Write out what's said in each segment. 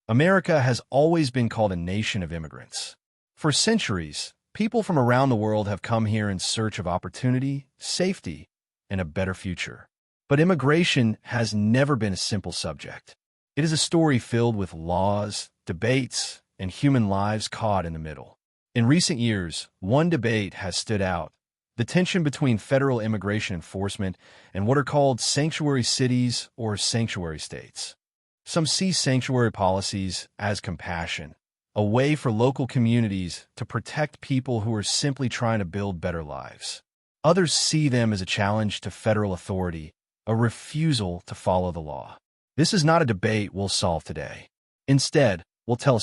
America has always been called a nation of immigrants. For centuries, people from around the world have come here in search of opportunity, safety, and a better future. But immigration has never been a simple subject. It is a story filled with laws, debates, and human lives caught in the middle. In recent years, one debate has stood out: the tension between federal immigration enforcement and what are called sanctuary cities or sanctuary states. Some see sanctuary policies as compassion, a way for local communities to protect people who are simply trying to build better lives. Others see them as a challenge to federal authority, a refusal to follow the law. This is not a debate we'll solve today. Instead, we'll tell a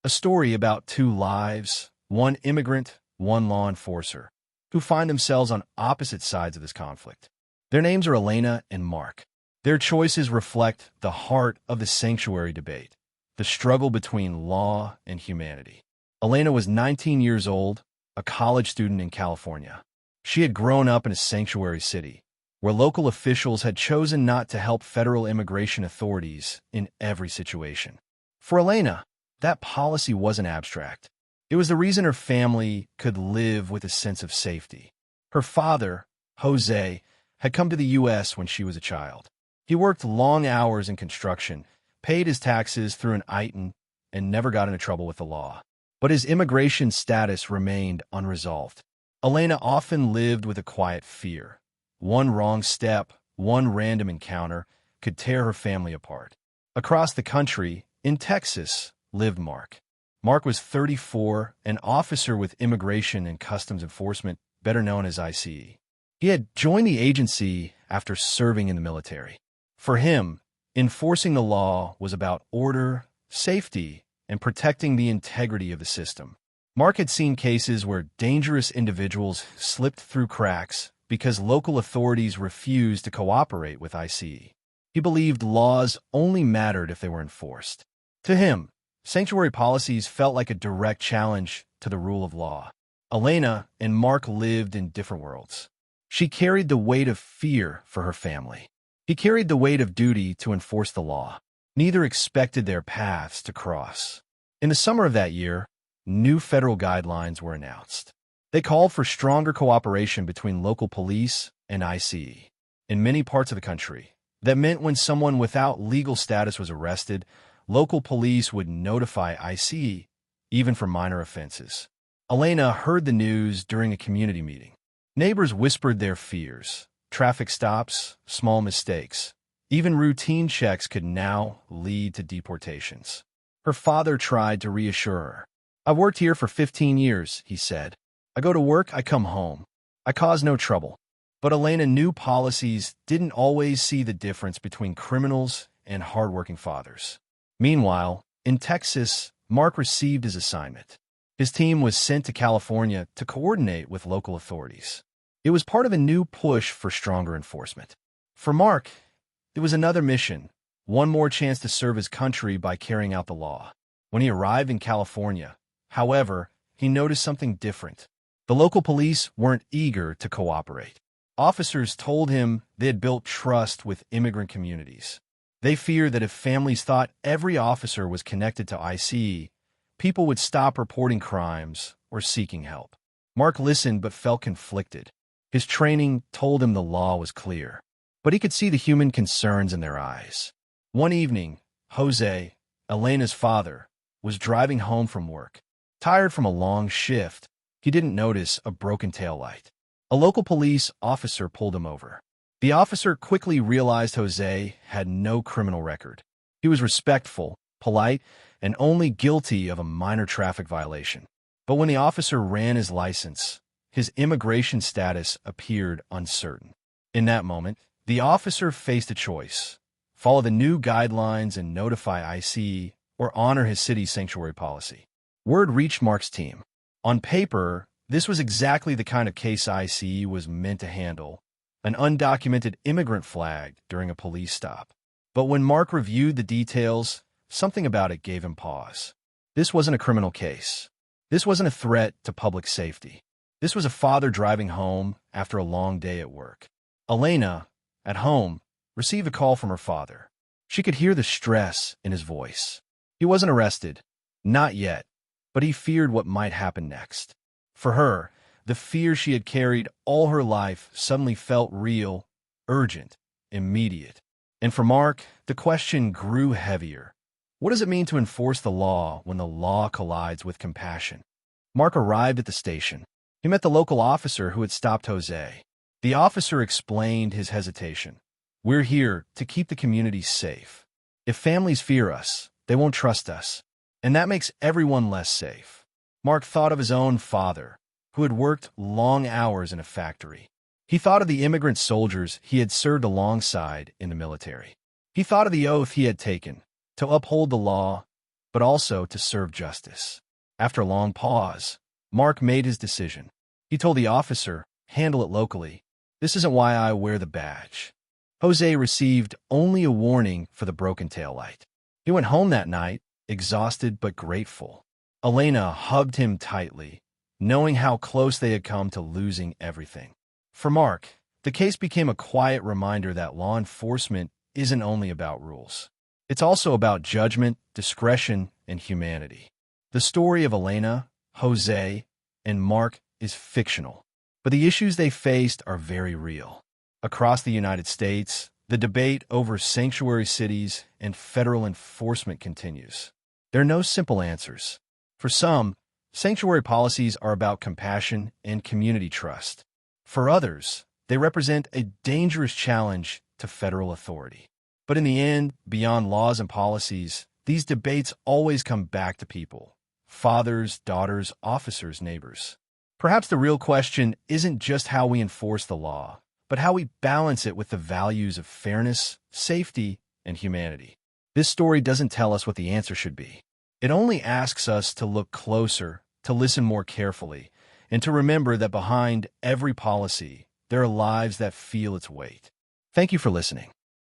story about two lives, one immigrant, one law enforcer, who find themselves on opposite sides of this conflict. Their names are Elena and Mark. Their choices reflect the heart of the sanctuary debate, the struggle between law and humanity. Elena was 19 years old, a college student in California. She had grown up in a sanctuary city, where local officials had chosen not to help federal immigration authorities in every situation. For Elena, that policy wasn't abstract. It was the reason her family could live with a sense of safety. Her father, Jose, had come to the U.S. when she was a child. He worked long hours in construction, paid his taxes through an ITIN, and never got into trouble with the law. But his immigration status remained unresolved. Elena often lived with a quiet fear. One wrong step, one random encounter, could tear her family apart. Across the country, in Texas, lived Mark. Mark was 34, an officer with Immigration and Customs Enforcement, better known as ICE. He had joined the agency after serving in the military. For him, enforcing the law was about order, safety, and protecting the integrity of the system. Mark had seen cases where dangerous individuals slipped through cracks because local authorities refused to cooperate with ICE. He believed laws only mattered if they were enforced. To him, sanctuary policies felt like a direct challenge to the rule of law. Elena and Mark lived in different worlds. She carried the weight of fear for her family. He carried the weight of duty to enforce the law. Neither expected their paths to cross. In the summer of that year, new federal guidelines were announced. They called for stronger cooperation between local police and ICE. In many parts of the country, that meant when someone without legal status was arrested, local police would notify ICE, even for minor offenses. Elena heard the news during a community meeting. Neighbors whispered their fears. Traffic stops, small mistakes, even routine checks could now lead to deportations. Her father tried to reassure her. "I've worked here for 15 years, he said. "I go to work, I come home. I cause no trouble." But Elena knew policies didn't always see the difference between criminals and hardworking fathers. Meanwhile, in Texas, Mark received his assignment. His team was sent to California to coordinate with local authorities. It was part of a new push for stronger enforcement. For Mark, it was another mission, one more chance to serve his country by carrying out the law. When he arrived in California, however, he noticed something different. The local police weren't eager to cooperate. Officers told him they had built trust with immigrant communities. They feared that if families thought every officer was connected to ICE, people would stop reporting crimes or seeking help. Mark listened but felt conflicted. His training told him the law was clear, but he could see the human concerns in their eyes. One evening, Jose, Elena's father, was driving home from work. Tired from a long shift, he didn't notice a broken taillight. A local police officer pulled him over. The officer quickly realized Jose had no criminal record. He was respectful, polite, and only guilty of a minor traffic violation. But when the officer ran his license, his immigration status appeared uncertain. In that moment, the officer faced a choice: follow the new guidelines and notify ICE, or honor his city's sanctuary policy. Word reached Mark's team. On paper, this was exactly the kind of case ICE was meant to handle: an undocumented immigrant flagged during a police stop. But when Mark reviewed the details, something about it gave him pause. This wasn't a criminal case. This wasn't a threat to public safety. This was a father driving home after a long day at work. Elena, at home, received a call from her father. She could hear the stress in his voice. He wasn't arrested. Not yet. But he feared what might happen next. For her, the fear she had carried all her life suddenly felt real, urgent, immediate. And for Mark, the question grew heavier. What does it mean to enforce the law when the law collides with compassion? Mark arrived at the station. He met the local officer who had stopped Jose. The officer explained his hesitation. We're here to keep the community safe. If families fear us, they won't trust us. And that makes everyone less safe. Mark thought of his own father, who had worked long hours in a factory. He thought of the immigrant soldiers he had served alongside in the military. He thought of the oath he had taken to uphold the law, but also to serve justice. After a long pause, Mark made his decision. He told the officer, handle it locally. This isn't why I wear the badge. Jose received only a warning for the broken taillight. He went home that night, exhausted but grateful. Elena hugged him tightly, knowing how close they had come to losing everything. For Mark, the case became a quiet reminder that law enforcement isn't only about rules. It's also about judgment, discretion, and humanity. The story of Elena, Jose, and Mark is fictional, but the issues they faced are very real. Across the United States, the debate over sanctuary cities and federal enforcement continues. There are no simple answers. For some, sanctuary policies are about compassion and community trust. For others, they represent a dangerous challenge to federal authority. But in the end, beyond laws and policies, these debates always come back to people: fathers, daughters, officers, neighbors. Perhaps the real question isn't just how we enforce the law, but how we balance it with the values of fairness, safety, and humanity. This story doesn't tell us what the answer should be. It only asks us to look closer, to listen more carefully, and to remember that behind every policy, there are lives that feel its weight. Thank you for listening.